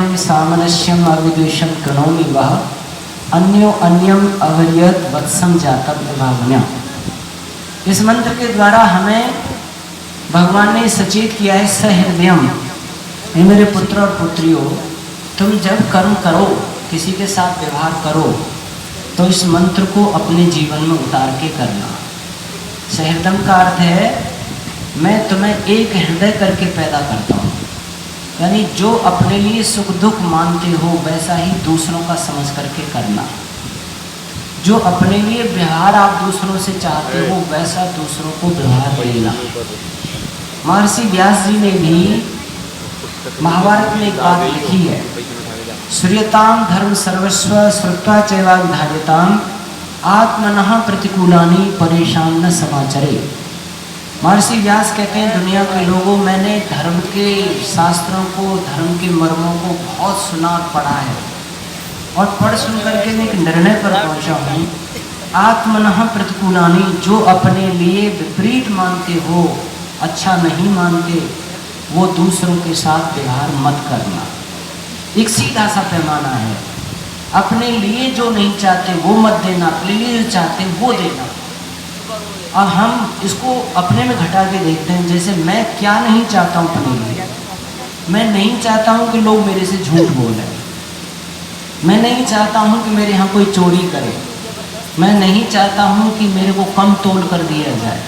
सत्यम सामनस्यम अविद्वेषम कृणोमि वह अन्यो अन्यम अवरियत वत्सम जातम विभावन्या। इस मंत्र के द्वारा हमें भगवान ने सचेत किया है, सहृदयम, ये मेरे पुत्र और पुत्रियों, तुम जब कर्म करो, किसी के साथ व्यवहार करो, तो इस मंत्र को अपने जीवन में उतार के करना। सहृदम का अर्थ है मैं तुम्हें एक हृदय करके पैदा करता हूँ, यानी जो अपने लिए सुख दुख मानते हो वैसा ही दूसरों का समझ करके करना। जो अपने लिए व्यवहार आप दूसरों से चाहते हो वैसा दूसरों को व्यवहार देना। महर्षि व्यास जी ने भी महाभारत में एक बात लिखी है, श्रूयताम धर्म सर्वस्व श्रुत्वा चैवाविधार्यताम आत्मनः प्रतिकूलानि परेशान न समाचरे। महर्षि व्यास कहते हैं, दुनिया के लोगों, मैंने धर्म के शास्त्रों को, धर्म के मर्मों को बहुत सुना और पढ़ा है, और पढ़ सुन करके मैं एक निर्णय पर पहुंचा हूँ, आत्मनः प्रतिकूलानि, जो अपने लिए विपरीत मानते हो, अच्छा नहीं मानते, वो दूसरों के साथ व्यवहार मत करना। एक सीधा सा पैमाना है, अपने लिए जो नहीं चाहते वो मत देना, अपने लिए जो चाहते वो देना। अब हम इसको अपने में घटा के देखते हैं, जैसे मैं क्या नहीं चाहता हूँ अपने लिए। मैं नहीं चाहता हूँ कि लोग मेरे से झूठ बोलें, मैं नहीं चाहता हूँ कि मेरे यहाँ कोई चोरी करे, मैं नहीं चाहता हूँ कि मेरे को कम तोल कर दिया जाए,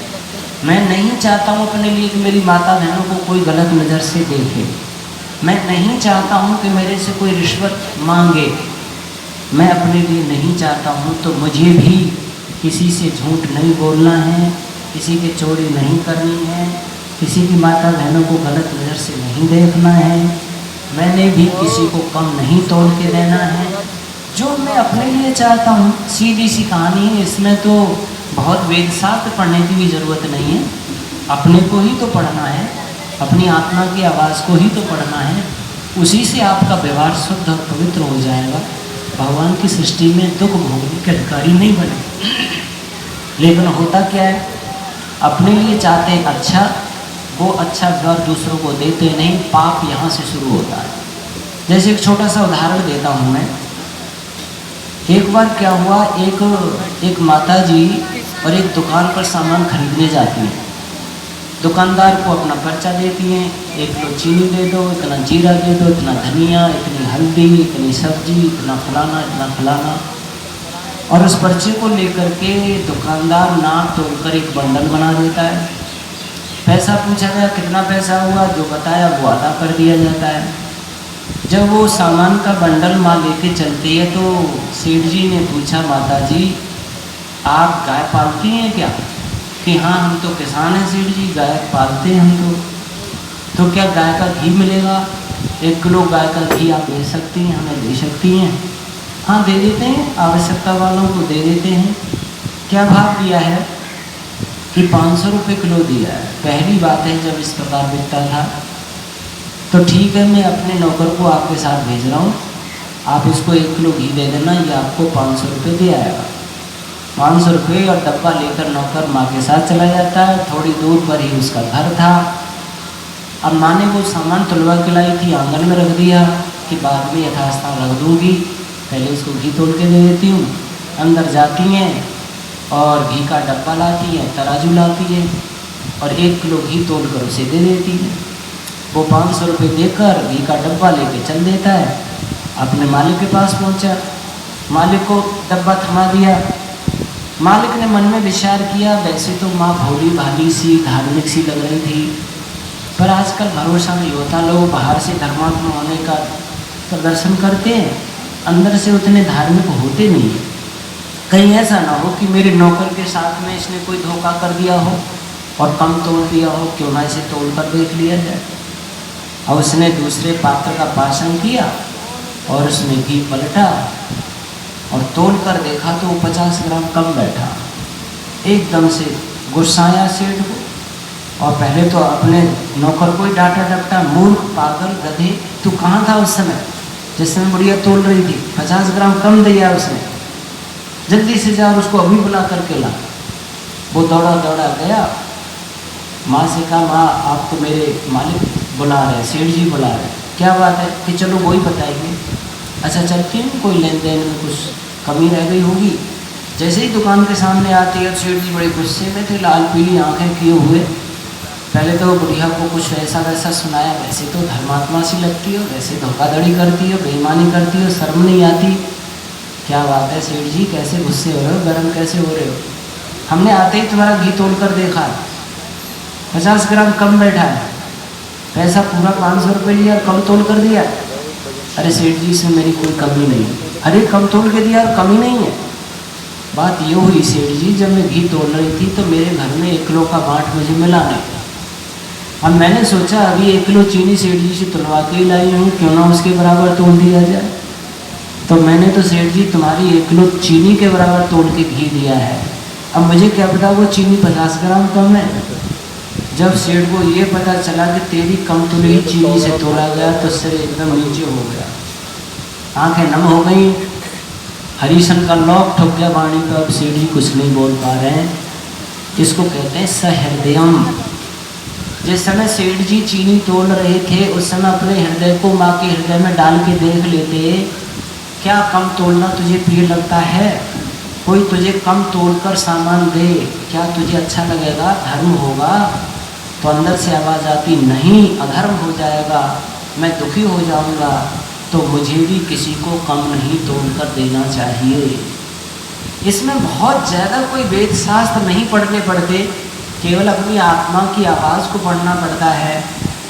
मैं नहीं चाहता हूँ अपने लिए कि मेरी माता बहनों को कोई गलत नज़र से देखे, मैं नहीं चाहता हूँ कि मेरे से कोई रिश्वत मांगे, मैं अपने लिए नहीं चाहता हूँ। तो मुझे भी किसी से झूठ नहीं बोलना है, किसी की चोरी नहीं करनी है, किसी की माता बहनों को गलत नज़र से नहीं देखना है, मैंने भी किसी को कम नहीं तोड़ के देना है। जो मैं अपने लिए चाहता हूँ, सीधी सी कहानी है, इसमें तो बहुत वेद शास्त्र पढ़ने की भी ज़रूरत नहीं है, अपने को ही तो पढ़ना है, अपनी आत्मा की आवाज़ को ही तो पढ़ना है, उसी से आपका व्यवहार शुद्ध और पवित्र हो जाएगा। भगवान की सृष्टि में दुख भोगने के अधिकारी नहीं बने। लेकिन होता क्या है, अपने लिए चाहते हैं अच्छा, वो अच्छा व्यवहार दूसरों को देते नहीं, पाप यहाँ से शुरू होता है। जैसे एक छोटा सा उदाहरण देता हूँ मैं। एक बार क्या हुआ, एक माता जी और एक दुकान पर सामान खरीदने जाती हैं। दुकानदार को अपना पर्चा देती हैं, 1 किलो चीनी दे दो, इतना जीरा दे दो, इतना धनिया, इतनी हल्दी, इतनी सब्जी, इतना फलाना, इतना फलाना। और उस पर्चे को लेकर के दुकानदार नाप तोलकर एक बंडल बना देता है। पैसा पूछा गया कितना पैसा हुआ, जो बताया वो अदा कर दिया जाता है। जब वो सामान का बंडल माँ लेके चलती है तो सेठ जी ने पूछा, माता जी आप गाय पालती हैं क्या? कि हाँ हम तो किसान हैं सेठ जी, गाय पालते हैं हम तो क्या गाय का घी मिलेगा? 1 किलो गाय का घी आप दे सकती हैं, हमें दे सकती हैं? हाँ दे देते हैं, आवश्यकता वालों को दे देते हैं। क्या भाव दिया है? कि 500 रुपये किलो दिया है। पहली बात है, जब इस प्रकार बिकता था तो ठीक है, मैं अपने नौकर को आपके साथ भेज रहा हूँ, आप इसको 1 किलो घी दे देना, ये आपको 500 रुपये दे आएगा। 500 रुपये और डब्बा लेकर नौकर माँ के साथ चला जाता है। थोड़ी दूर पर ही उसका घर था। अब माँ ने वो सामान तुलवा के लाई थी, आंगन में रख दिया कि बाद में यथास्थान रख दूँगी, पहले इसको घी तोल के दे देती हूँ। अंदर जाती हैं और घी का डब्बा लाती हैं, तराजू लाती है और 1 किलो घी तोल कर उसे दे देती है। वो 500 रुपये देकर घी का डब्बा लेके चल देता है। अपने मालिक के पास पहुंचा, मालिक को डब्बा थमा दिया। मालिक ने मन में विचार किया, वैसे तो माँ भोली भाली सी धार्मिक सी लग रही थी, पर आजकल भरोसा नहीं होता, लोग बाहर से धर्मात्मा होने का प्रदर्शन करते हैं, अंदर से उतने धार्मिक होते नहीं हैं। कहीं ऐसा ना हो कि मेरे नौकर के साथ में इसने कोई धोखा कर दिया हो और कम तोड़ दिया हो, क्यों ना इसे तोड़ कर देख लिया जाए। और उसने दूसरे पात्र का पाशन किया और उसमें घी पलटा और तोल कर देखा तो 50 ग्राम कम बैठा। एकदम से गुस्साया सेठ को और पहले तो अपने नौकर को ही डांटा डपटा, मूर्ख, पागल, गधे, तू कहाँ था उस समय जिस समय बुढ़िया तोल रही थी? 50 ग्राम कम दिया उसने, जल्दी से जा उसको अभी बुला करके ला। वो दौड़ा दौड़ा गया, माँ से कहा, माँ आपको मेरे मालिक बुला रहे, सेठ जी बुला रहे। क्या बात है कि चलो वही बताएंगे। अच्छा चलती हूँ, कोई लेन देन में कुछ कमी रह गई होगी। जैसे ही दुकान के सामने आती है, सेठ जी बड़े गुस्से में थे, लाल पीली आंखें किए हुए। पहले तो बुढ़िया को कुछ ऐसा वैसा सुनाया, वैसे तो धर्मात्मा सी लगती हो, वैसे धोखाधड़ी करती हो, बेईमानी करती हो, शर्म नहीं आती। क्या बात है सेठ जी, कैसे गुस्से हो रहे हो, गर्म कैसे हो रहे हो? हमने आते ही तुम्हारा घी तोल कर देखा, 50 ग्राम कम बैठा है, पैसा पूरा 500 रुपये लिया, कम तोल कर दिया। अरे सेठ जी इसमें मेरी कोई कमी नहीं। अरे कम तोल के दिया और कमी नहीं है। बात ये हुई सेठ जी, जब मैं घी तोल रही थी तो मेरे घर में 1 किलो का बाँट मुझे मिला नहीं। अब मैंने सोचा अभी 1 किलो चीनी सेठ जी से तुलवा के ही लाई हूँ, क्यों ना उसके बराबर तोल दिया जाए। तो मैंने तो सेठ जी तुम्हारी 1 किलो चीनी के बराबर तोल के घी दिया है। अब मुझे क्या पता वो चीनी 50 ग्राम कम है। जब सेठ को ये पता चला कि तेरी कम तुली ही चीनी से तोला गया तो सिर एकदम नीचे हो गया, आंखें नम हो गई, हरीशन का लॉक ठुक गया वाणी पर। अब सेठ जी कुछ नहीं बोल पा रहे हैं। इसको कहते हैं सहृदयम। जिस समय सेठ जी चीनी तोल रहे थे उस समय अपने हृदय को माँ के हृदय में डाल के देख लेते, क्या कम तोलना तुझे प्रिय लगता है? कोई तुझे कम तोलकर सामान दे, क्या तुझे अच्छा लगेगा, धर्म होगा? तो अंदर से आवाज़ आती, नहीं अधर्म हो जाएगा, मैं दुखी हो जाऊंगा, तो मुझे भी किसी को कम नहीं तोलकर देना चाहिए। इसमें बहुत ज़्यादा कोई वेद शास्त्र नहीं पढ़ने पड़ते, केवल अपनी आत्मा की आवाज़ को पढ़ना पड़ता है।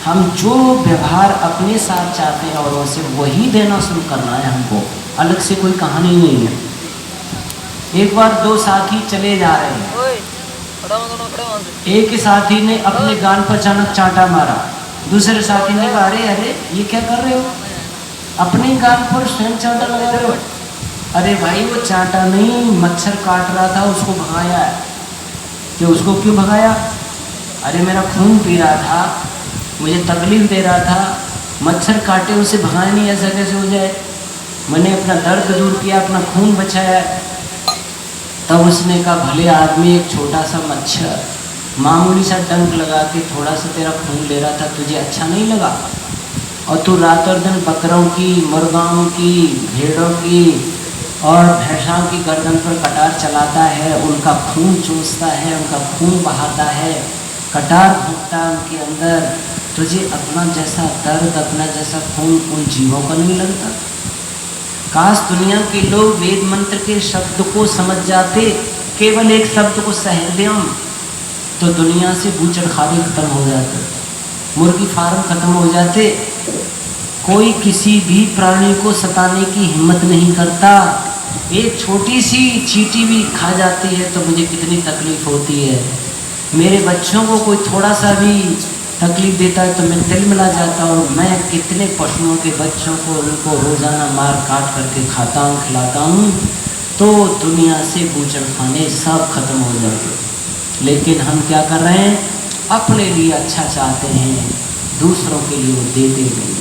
हम जो व्यवहार अपने साथ चाहते हैं औरों से वही देना शुरू करना है हमको, अलग से कोई कहानी नहीं है। एक बार 2 साथी चले जा रहे हैं, एक साथी ने अपने गाल पर अचानक चांटा मारा, दूसरे साथी ने कहा अरे अरे ये क्या कर रहे हो, अपने गाल पर स्वयं चांटा लगा रहे हो। अरे भाई वो चांटा नहीं, मच्छर काट रहा था उसको भगाया है। कि उसको क्यों भगाया? अरे मेरा खून पी रहा था, मुझे तकलीफ दे रहा था, मच्छर काटे उसे भगाए नहीं, ऐसा कैसे हो जाए? मैंने अपना दर्द दूर किया, अपना खून बचाया। तब उसने कहा भले आदमी, एक छोटा सा मच्छर मामूली सा डंक लगा के थोड़ा सा तेरा खून ले रहा था, तुझे अच्छा नहीं लगा? और तू रात और दिन बकरों की, मुर्गाओं की, भेड़ों की और भैंसों की गर्दन पर कटार चलाता है, उनका खून चूसता है, उनका खून बहाता है, कटार घूमता है उनके अंदर। तुझे अपना जैसा दर्द, अपना जैसा खून उन जीवों का नहीं लगता? काश दुनिया के लोग वेद मंत्र के शब्द को समझ जाते, केवल एक शब्द को सहृदयम, तो दुनिया से बूचड़खाने खत्म हो जाते, मुर्गी फार्म खत्म हो जाते, कोई किसी भी प्राणी को सताने की हिम्मत नहीं करता। एक छोटी सी चींटी भी खा जाती है तो मुझे कितनी तकलीफ होती है। मेरे बच्चों को कोई थोड़ा सा भी तकलीफ देता है तो मैं दिल मिला जाता हूँ। मैं कितने पशुओं के बच्चों को उनको रोज़ाना मार काट करके खाता हूँ, खिलाता हूँ, तो दुनिया से बूचड़खाने सब खत्म हो जाते। लेकिन हम क्या कर रहे हैं? अपने लिए अच्छा चाहते हैं, दूसरों के लिए वो देते नहीं।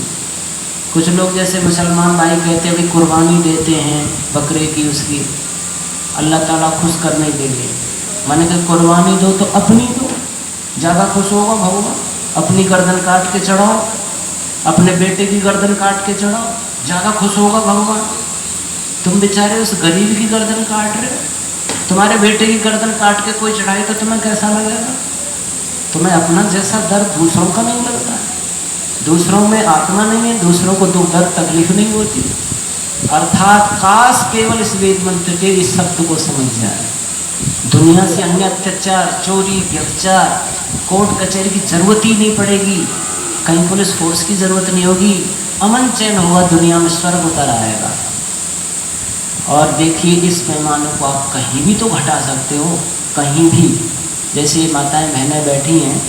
कुछ लोग जैसे मुसलमान भाई कहते हैं कि कुर्बानी देते हैं बकरे की, उसकी अल्लाह ताला खुश करने के लिए। मैंने कहा कुर्बानी दो तो अपनी दो, ज़्यादा खुश होगा भगवान। अपनी गर्दन काट के चढ़ाओ, अपने बेटे की गर्दन काट के चढ़ाओ, ज़्यादा खुश होगा भगवान। तुम बेचारे उस गरीब की गर्दन काट रहे हो, तुम्हारे बेटे की गर्दन काट के कोई चढ़ाए तो तुम्हें कैसा लगेगा? तुम्हें अपना जैसा दर्द दूसरों का नहीं लगता है, दूसरों में आत्मा नहीं है, दूसरों को दुख दर्द तकलीफ नहीं होती। अर्थात काश केवल इस वेद मंत्र के इस शब्द को समझ जाए, दुनिया से अन्य अत्याचार, चोरी, व्यभिचार, कोर्ट कचहरी की जरूरत ही नहीं पड़ेगी, कहीं पुलिस फोर्स की जरूरत नहीं होगी, अमन चैन होगा, दुनिया में स्वर्ग उतर आएगा। और देखिए इस पैमाने को आप कहीं भी तो घटा सकते हो, कहीं भी। जैसे माताएं बहनें बैठी हैं,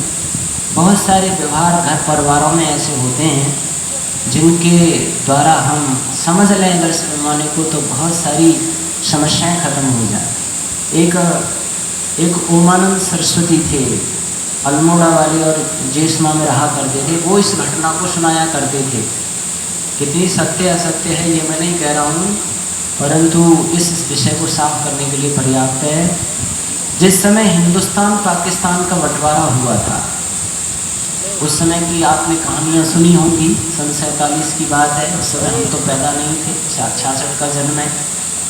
बहुत सारे व्यवहार घर परिवारों में ऐसे होते हैं जिनके द्वारा हम समझ लें अगर इस पैमाने को तो बहुत सारी समस्याएं खत्म हो जाए। एक उमानंद सरस्वती थे, अल्मोड़ा वाले और जेसमा में रहा करते थे। वो इस घटना को सुनाया करते थे। कितनी सत्य असत्य है ये मैं नहीं कह रहा हूँ, परंतु इस विषय को साफ करने के लिए पर्याप्त है। जिस समय हिंदुस्तान पाकिस्तान का बंटवारा हुआ था उस समय की आपने कहानियाँ सुनी होंगी। सन 47 की बात है, उस समय हम तो पैदा नहीं थे, 66 का जन्म है,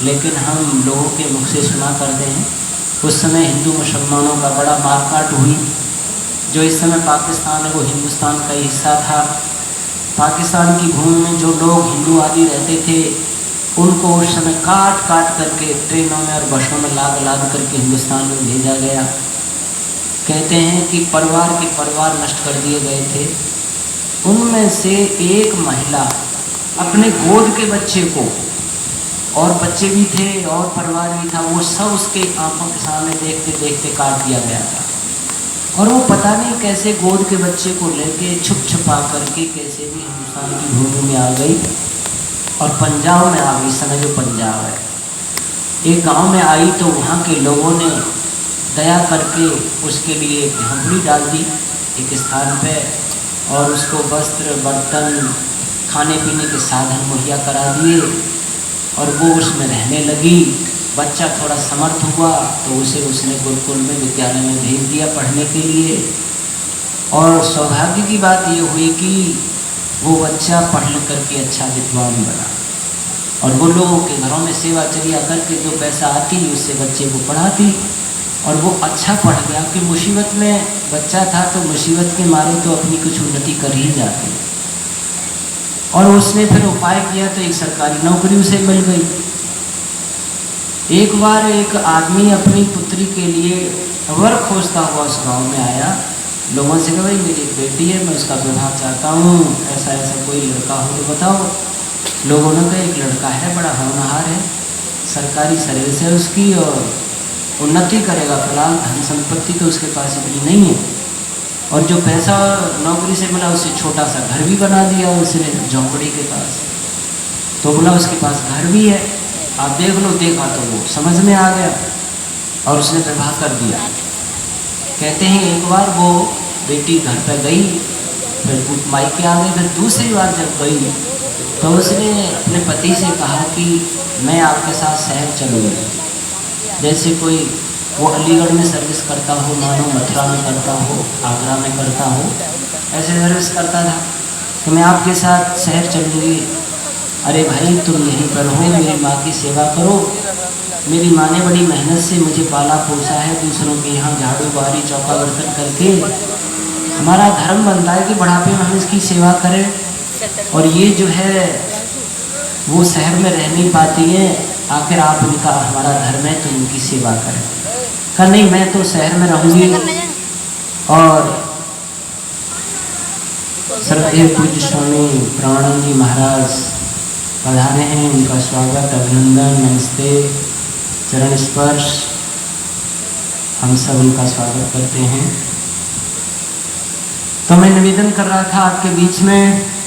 लेकिन हम लोगों के मुख से सुना करते हैं। उस समय हिंदू मुसलमानों का बड़ा मारकाट हुई। जो इस समय पाकिस्तान है वो हिंदुस्तान का हिस्सा था। पाकिस्तान की भूमि में जो लोग हिंदू आदि रहते थे उनको उस समय काट काट करके ट्रेनों में और बसों में लाद लाद करके हिंदुस्तान में भेजा गया। कहते हैं कि परिवार के परिवार नष्ट कर दिए गए थे। उनमें से एक महिला अपने गोद के बच्चे को, और बच्चे भी थे और परिवार भी था, वो सब उसके आंखों के सामने देखते देखते काट दिया गया था। और वो पता नहीं कैसे गोद के बच्चे को लेके छुप छुपा करके कैसे भी हिंदुस्तान की भूमि में आ गई और पंजाब में आ गई। समय जो पंजाब है, एक गांव में आई तो वहाँ के लोगों ने दया करके उसके लिए एक झोंपड़ी डाल दी एक स्थान पे, और उसको वस्त्र, बर्तन, खाने पीने के साधन मुहैया करा दिए और वो उसमें रहने लगी। बच्चा थोड़ा समर्थ हुआ तो उसे उसने गुरुकुल में, विद्यालय में भेज दिया पढ़ने के लिए। और सौभाग्य की बात ये हुई कि वो बच्चा पढ़ लिख करके अच्छा विद्वान बना और वो लोगों के घरों में सेवा चर्या करके जो पैसा आती उससे बच्चे को पढ़ाती, और वो अच्छा पढ़ गया कि मुसीबत में बच्चा था तो मुसीबत के मारे तो अपनी कुछ उन्नति कर ही जाती। और उसने फिर उपाय किया तो एक सरकारी नौकरी उसे मिल गई। एक बार एक आदमी अपनी पुत्री के लिए वर खोजता हुआ उस गांव में आया। लोगों से कहा, भाई मेरी एक बेटी है, मैं उसका विवाह चाहता हूँ, ऐसा ऐसा कोई लड़का हो तो बताओ। लोगों ने कहा, एक लड़का है, बड़ा होनहार है, सरकारी सर्विस है उसकी और उन्नति करेगा, फिलहाल धन संपत्ति तो उसके पास इतनी नहीं है, और जो पैसा नौकरी से मिला उससे छोटा सा घर भी बना दिया उसने झोंपड़ी के पास। तो बोला उसके पास घर भी है, आप देख लो। देखा तो वो समझ में आ गया और उसने विवाह कर दिया। कहते हैं एक बार वो बेटी घर पर गई, फिर मायके आ गई, फिर दूसरी बार जब गई तो उसने अपने पति से कहा कि मैं आपके साथ शहर चलूँगी। जैसे कोई वो अलीगढ़ में सर्विस करता हो, मानो मथुरा में करता हो, आगरा में करता हो, ऐसे सर्विस करता था, तो मैं आपके साथ शहर चलूँगी। अरे भाई तुम यहीं पर हो, मेरी माँ की सेवा करो, मेरी माँ ने बड़ी मेहनत से मुझे पाला पोसा है, दूसरों के यहाँ झाड़ू बारी चौका बर्तन करके। हमारा धर्म बनता है कि बुढ़ापे में हम इसकी सेवा करें, और ये जो है वो शहर में रह नहीं पाती हैं, आखिर आप उनका, हमारा धर्म है तो उनकी सेवा करें। कहा नहीं, मैं तो शहर में रहूँगी। और श्रद्धेय पूज्य स्वामी प्राणानंद जी महाराज पधारे हैं, उनका स्वागत, अभिनंदन, नमस्ते, चरण स्पर्श, हम सब उनका स्वागत करते हैं। तो मैं निवेदन कर रहा था आपके बीच में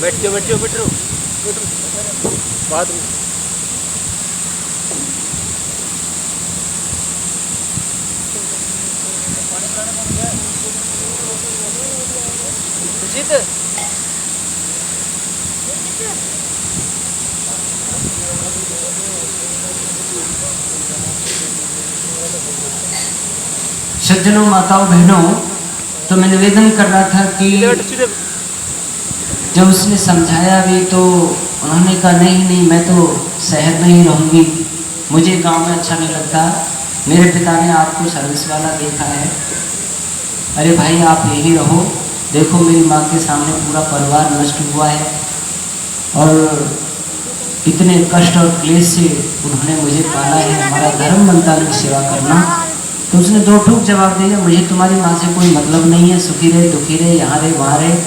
बैठो बैठो बैठो बाद में सज्जनों, माताओं, बहनों, तो मैं निवेदन कर रहा था कि जब उसने समझाया भी तो उन्होंने कहा नहीं, मैं तो शहर में ही रहूँगी, मुझे गांव में अच्छा नहीं लगता, मेरे पिता ने आपको सर्विस वाला देखा है। अरे भाई आप यही रहो, देखो मेरी माँ के सामने पूरा परिवार नष्ट हुआ है और इतने कष्ट और क्लेश से उन्होंने मुझे पाला है, हमारा धर्म बनता है सेवा करना। तो उसने दो ठूक जवाब दिया, मुझे तुम्हारी माँ से कोई मतलब नहीं है, सुखी रहे दुखी रहे, यहाँ रहे वहाँ रहे,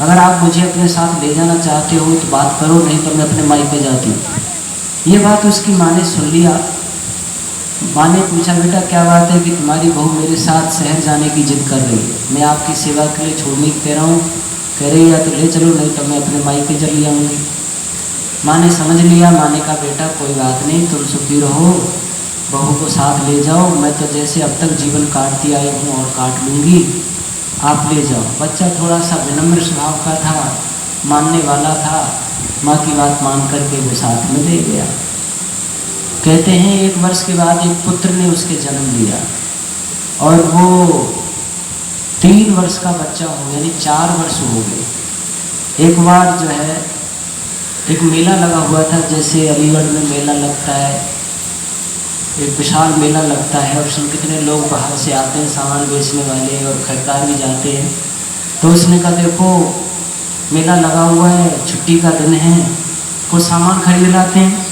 अगर आप मुझे अपने साथ ले जाना चाहते हो तो बात करो, नहीं तो मैं अपने माई पे जाती हूँ। ये बात उसकी माँ ने सुन लिया। माँ ने पूछा, बेटा क्या बात है कि तुम्हारी बहू मेरे साथ शहर जाने की जिद कर रही है, मैं आपकी सेवा के लिए छोड़ने की कह रहा हूँ, कह रही या तो ले चलो, नहीं तो मैं अपने माई पे चली आऊँगी। माँ ने समझ लिया। माँ ने कहा, बेटा कोई बात नहीं, तुम सुखी रहो, बहू को साथ ले जाओ, मैं तो जैसे अब तक जीवन काटती आई हूँ और काट लूँगी, आप ले जाओ। बच्चा थोड़ा सा विनम्र स्वभाव का था, मानने वाला था, माँ की बात मान करके वो साथ में ले गया। कहते हैं 1 वर्ष के बाद एक पुत्र ने उसके जन्म लिया और वो 3 वर्ष का बच्चा हो गया, यानी 4 वर्ष हो गए। एक बार जो है एक मेला लगा हुआ था, जैसे अलीगढ़ में मेला लगता है, एक विशाल मेला लगता है और उसमें कितने लोग बाहर से आते हैं, सामान बेचने वाले और खरीदार भी जाते हैं। तो उसने कहा देखो मेला लगा हुआ है, छुट्टी का दिन है, कुछ सामान खरीद लाते हैं।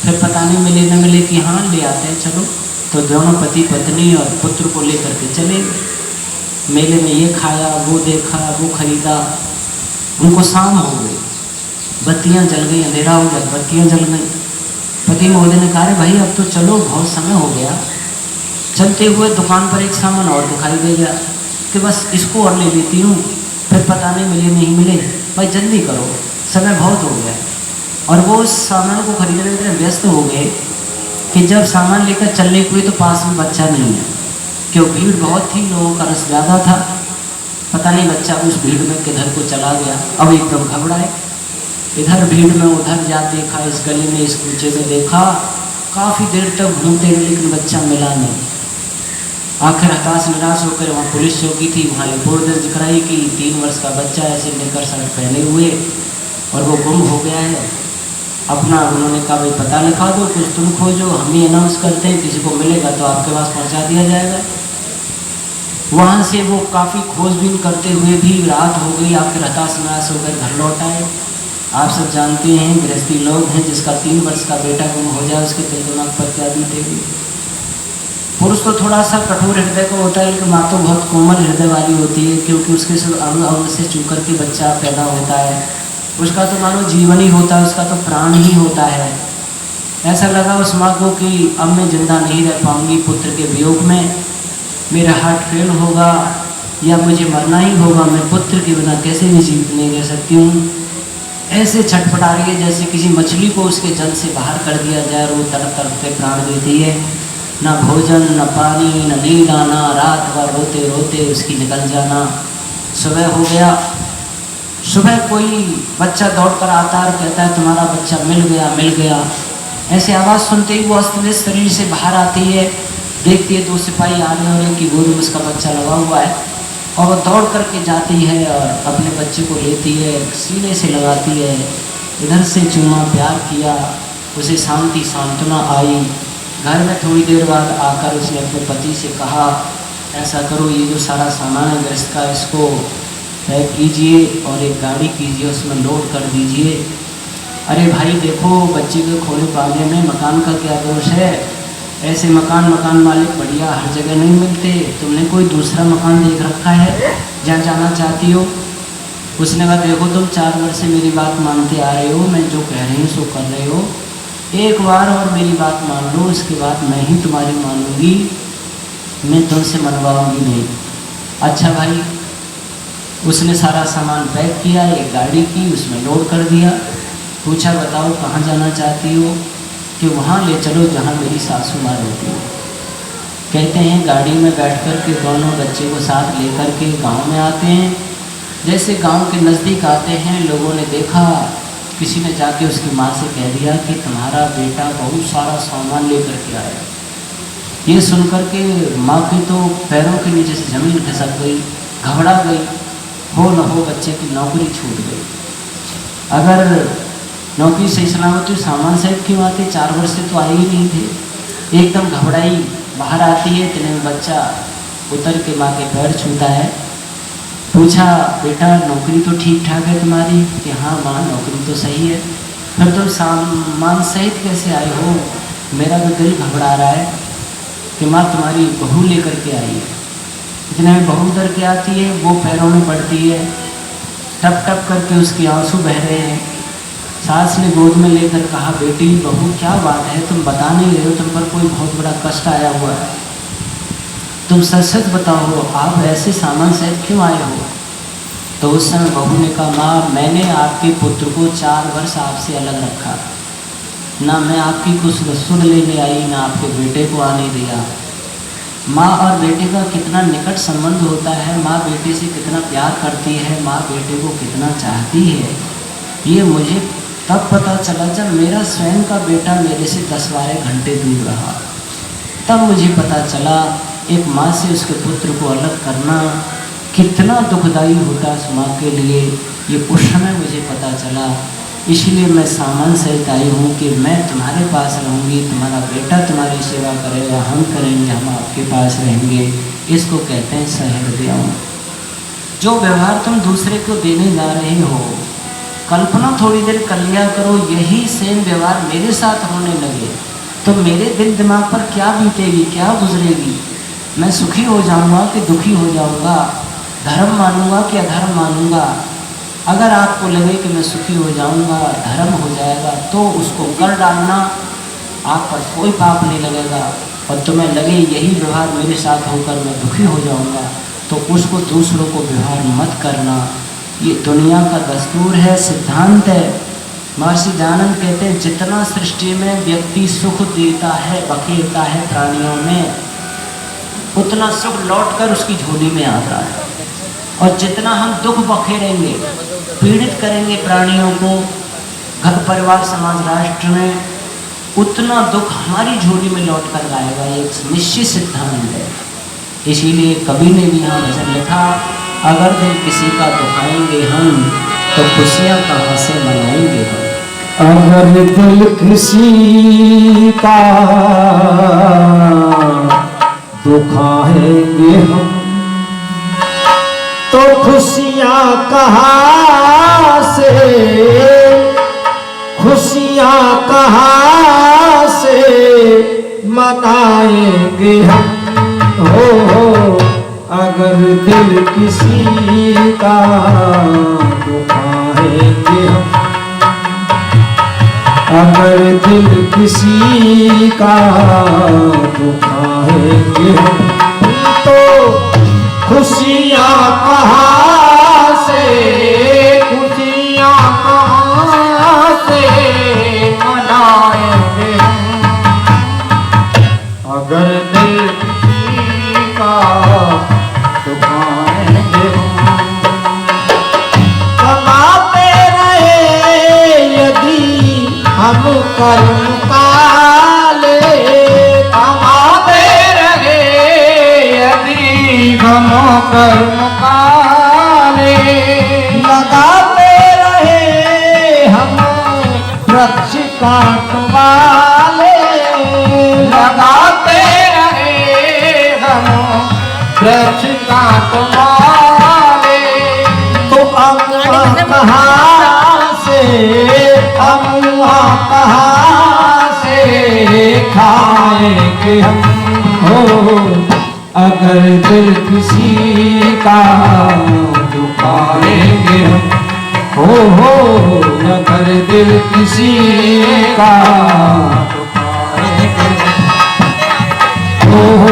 फिर पता नहीं मिले न मिले कि हाँ ले आते हैं चलो। तो दोनों पति पत्नी और पुत्र को लेकर के चले गए। मेले में ये खाया, वो देखा, वो खरीदा। उनको शाम हो गई, बत्तियाँ जल गई, अंधेरा हो गया, बत्तियाँ जल गई। पति महोदय ने कहा भाई अब तो चलो, बहुत समय हो गया। चलते हुए दुकान पर एक सामान और दिखाई दे गया कि बस इसको और ले लेती हूँ। फिर पता नहीं मिले नहीं मिले, भाई जल्दी करो, समय बहुत हो गया। और वो उस सामान को खरीदने में इतने व्यस्त हो गए कि जब सामान लेकर चलने हुए तो पास में बच्चा नहीं है, क्यों भीड़ बहुत थी, लोगों का रस ज़्यादा था। पता नहीं बच्चा उस भीड़ में किधर को चला गया। अब एकदम घबराए, इधर भीड़ में उधर जा देखा, इस गली में इस कूचे में देखा, काफ़ी देर तक घूमते रहे लेकिन बच्चा मिला नहीं। आखिर हताश निराश होकर वहाँ पुलिस चौकी थी, वहाँ रिपोर्ट दर्ज कराई कि 3 वर्ष का बच्चा ऐसे निकर शर्ट पहने हुए और वो गुम हो गया है। अपना उन्होंने कहा भाई पता लिखा दो, कुछ तुम खोजो, हम ही अनाउंस करते हैं, किसी को मिलेगा तो आपके पास पहुँचा दिया जाएगा। वहाँ से वो काफ़ी खोजबीन करते हुए भी रात हो गई, आखिर हताश निराश होकर घर लौट आए। आप सब जानते हैं गृहस्थी लोग हैं, जिसका 3 वर्ष का बेटा गुम हो जाए उसके दिल दिमाग पर क्या बीतेगी। पुरुष तो थोड़ा सा कठोर हृदय का होता है, लेकिन माँ तो बहुत कोमल हृदय वाली होती है, क्योंकि उसके अंग अंग से चू कर के बच्चा पैदा होता है। उसका तो मानो जीवन ही होता है, उसका तो प्राण ही होता है। ऐसा लगा उस माँ को कि अब मैं जिंदा नहीं रह पाऊंगी पुत्र के वियोग में, मेरा हार्ट फेल होगा या मुझे मरना ही होगा, मैं पुत्र के बिना कैसे भी जीवित नहीं रह सकती हूँ। ऐसे छटपटा रही है जैसे किसी मछली को उसके जल से बाहर कर दिया जाए और वो तड़प तड़प के प्राण देती है। ना भोजन, न पानी, न नींद आना, रात भर रोते रोते उसकी निकल जाना। सुबह हो गया, सुबह कोई बच्चा दौड़ कर आता और कहता है तुम्हारा बच्चा मिल गया मिल गया। ऐसे आवाज़ सुनते ही वो अस्त व्यस्त शरीर से बाहर आती है, देखती है 2 सिपाही आ रहे हैं कि गोद में उसका बच्चा लगा हुआ है, और वो दौड़ करके जाती है और अपने बच्चे को लेती है, सीने से लगाती है, इधर से चूमा, प्यार किया, उसे शांति सांत्वना आई। घर में थोड़ी देर बाद आकर उसने अपने पति से कहा ऐसा करो, ये जो सारा सामान है गृहस्थ का, इसको पैक कीजिए और एक गाड़ी कीजिए, उसमें लोड कर दीजिए। अरे भाई देखो, बच्चे के खोले पाले में मकान का क्या दोष है, ऐसे मकान मालिक बढ़िया हर जगह नहीं मिलते, तुमने कोई दूसरा मकान देख रखा है जहाँ जाना चाहती हो। उसने कहा देखो तुम 4 वर्ष से मेरी बात मानते आ रहे हो, मैं जो कह रही हूँ सो कर रहे हो, एक बार और मेरी बात मान लो, उसके बाद मैं ही तुम्हारी मानूंगी, मैं तुमसे मनवाऊंगी नहीं। अच्छा भाई, उसने सारा सामान पैक किया, एक गाड़ी की, उसमें लोड कर दिया। पूछा बताओ कहाँ जाना चाहती हो, कि वहाँ ले चलो जहाँ मेरी सासू माँ रहती है। कहते हैं गाड़ी में बैठ कर के दोनों बच्चे को साथ लेकर के गांव में आते हैं। जैसे गांव के नज़दीक आते हैं, लोगों ने देखा, किसी ने जाके उसकी माँ से कह दिया कि तुम्हारा बेटा बहुत सारा सामान लेकर के आया। ये सुनकर के माँ के तो पैरों के नीचे से ज़मीन खिसक गई, घबरा गई, हो न हो बच्चे की नौकरी छूट गई। अगर नौकरी सही सलामती सामान सहित क्यों आते, 4 वर्ष से तो आए ही नहीं थे। एकदम घबराई, बाहर आती है, इतने में बच्चा उतर के माँ के पैर छूता है। पूछा बेटा नौकरी तो ठीक ठाक है तुम्हारी, कि हाँ माँ नौकरी तो सही है, फिर तुम सामान सहित कैसे आए हो, मेरा तो दिल घबरा रहा है। कि माँ तुम्हारी बहू लेकर के आई है। इतने में बहू उतर के आती है, वो पैरों में पड़ती है, टप टप करके उसके आंसू बह रहे हैं। सास ने गोद में लेकर कहा बेटी बहू क्या बात है, तुम बता नहीं रहे हो, तुम पर कोई बहुत बड़ा कष्ट आया हुआ है, तुम सच सच बताओ, आप ऐसे सामान सहित क्यों आए हो। तो उस समय बहू ने कहा माँ मैंने आपके पुत्र को 4 वर्ष आपसे अलग रखा, ना मैं आपकी कुछ रसूल लेने आई, ना आपके बेटे को आने दिया। माँ और बेटे का कितना निकट संबंध होता है, माँ बेटे से कितना प्यार करती है, माँ बेटे को कितना चाहती है, ये मुझे तब पता चला जब मेरा स्वयं का बेटा मेरे से 10-12 घंटे दूर रहा। तब मुझे पता चला एक माँ से उसके पुत्र को अलग करना कितना दुखदाई होता उस माँ के लिए, ये उस समय मुझे पता चला। इसलिए मैं सामान सहित आई हूँ कि मैं तुम्हारे पास रहूँगी, तुम्हारा बेटा तुम्हारी सेवा करेगा, हम करेंगे, हम आपके पास रहेंगे। इसको कहते हैं सहृदय। जो व्यवहार तुम दूसरे को देने जा रहे हो, कल्पना थोड़ी देर कर लिया करो, यही सेम व्यवहार मेरे साथ होने लगे तो मेरे दिल दिमाग पर क्या बीतेगी, क्या गुजरेगी। मैं सुखी हो जाऊँगा कि दुखी हो जाऊँगा, धर्म मानूंगा कि अधर्म मानूंगा। अगर आपको लगे कि मैं सुखी हो जाऊंगा, धर्म हो जाएगा, तो उसको कर डालना, आप पर कोई पाप नहीं लगेगा। और तुम्हें लगे यही व्यवहार मेरे साथ होकर मैं दुखी हो जाऊंगा, तो उसको दूसरों को व्यवहार मत करना। ये दुनिया का दस्तूर है, सिद्धांत है। महर्षि दयानंद कहते हैं जितना सृष्टि में व्यक्ति सुख देता है, बखेरता है प्राणियों में, उतना सुख लौटकर उसकी झोली में आता है। और जितना हम दुख बखेरेंगे, पीड़ित करेंगे प्राणियों को, घर परिवार समाज राष्ट्र में, उतना दुख हमारी झोली में लौट कर आएगा। ये निश्चित सिद्धांत है। इसीलिए कवि ने भी यहाँ भजन लिखा, अगर दिल किसी का दुखाएंगे हम, तो खुशियाँ कहाँ से मनाएंगे हम। अगर दिल किसी का दुखाएंगे हम, तो खुशियाँ कहाँ से, खुशियाँ कहाँ से मनाएंगे हम। हो अगर दिल किसी का दुखाएंगे हम, अगर दिल किसी का दुखाएंगे हम, तो खुशियाँ कहाँ से, खुशियाँ कहाँ से मनाएंगे हम। अगर दिल किसी का दुखाएंगे हम, कमाते रहे यदि हम कर्म काले, कमाते रहे यदि हम कर्म काले, लगाते रहे हम वृक्ष काट वाले, लगाते रहे हम वृक्ष काट वाले, तो अमुआ कहाँ से, अमुआ कहाँ से खाएंगे हम। हो अगर दिल किसी का दुखाएंगे हम, हो अगर दिल किसी का दुखाएंगे हम, हो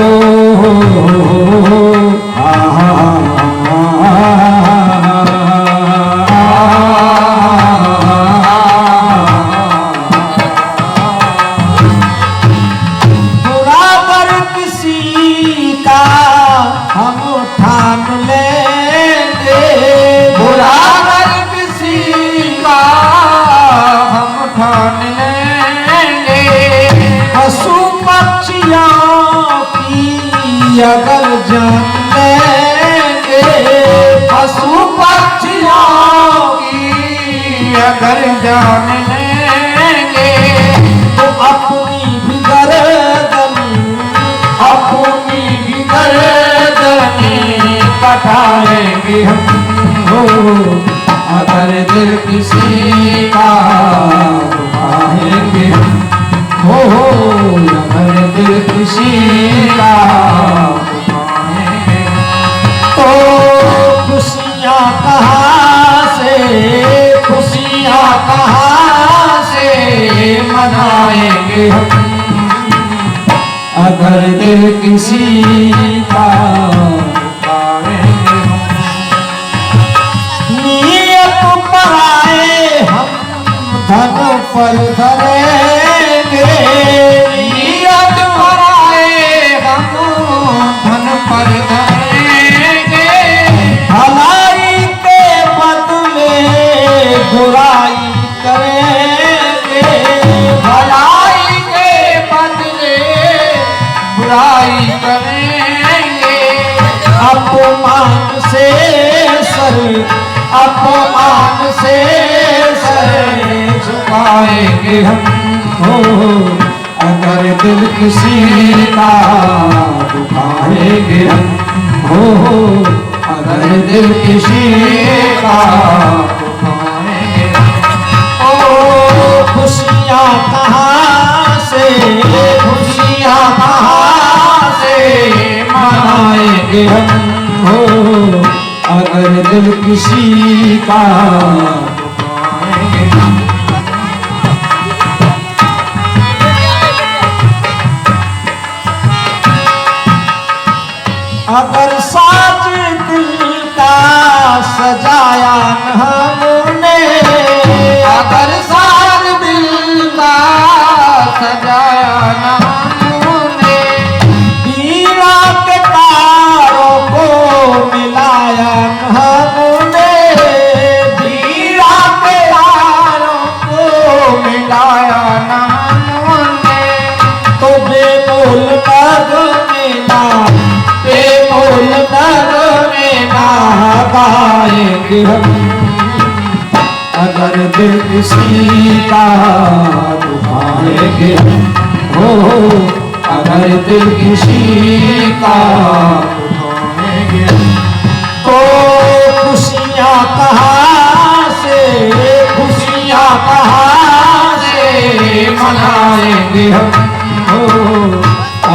अगर जान लेंगे, पशु पक्षियों की अगर जान लेंगे, तो अपनी भी गर्दन, अपनी भी गर्दन कटाएंगे हम। हो अगर दिल किसी का दुखाएंगे हम, हो अगर दिल किसी का दुखाएंगे, तो खुशियाँ कहाँ से, खुशियाँ कहाँ से मनाएंगे हम। अगर दिल किसी का दुखाएंगे हम, नियत पर आए हम धन पर धरे, अपमान से सर झुकाएंगे हम हो, अगर दिल किसी का दुखाएंगे हम हो, अगर दिल किसी का दुखाएंगे ओ खुशियाँ कहाँ से, खुशियाँ कहाँ से मनाएंगे हम हो, अगर दिल किसी का दुखाएंगे हम। अगर साज दिल का सजाया न हमने, अगर साज दिल का सजाया न हमने, हीरा के तारों को मिलाया न हमने, हीरा के तारों को मिलाया न हमने, तो बेमोल नग मिला, बेमोल नग में ना गाएंगे हम, अगर दिल किसी का दुखाएंगे हो, अगर दिल किसी का दुखाएंगे तो खुशियाँ कहाँ से, खुशियाँ कहाँ से मनाएंगे हम हो,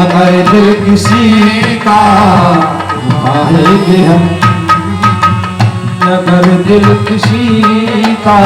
अगर दिल किसी का दुखाएंगे हम, अगर दिल किसी का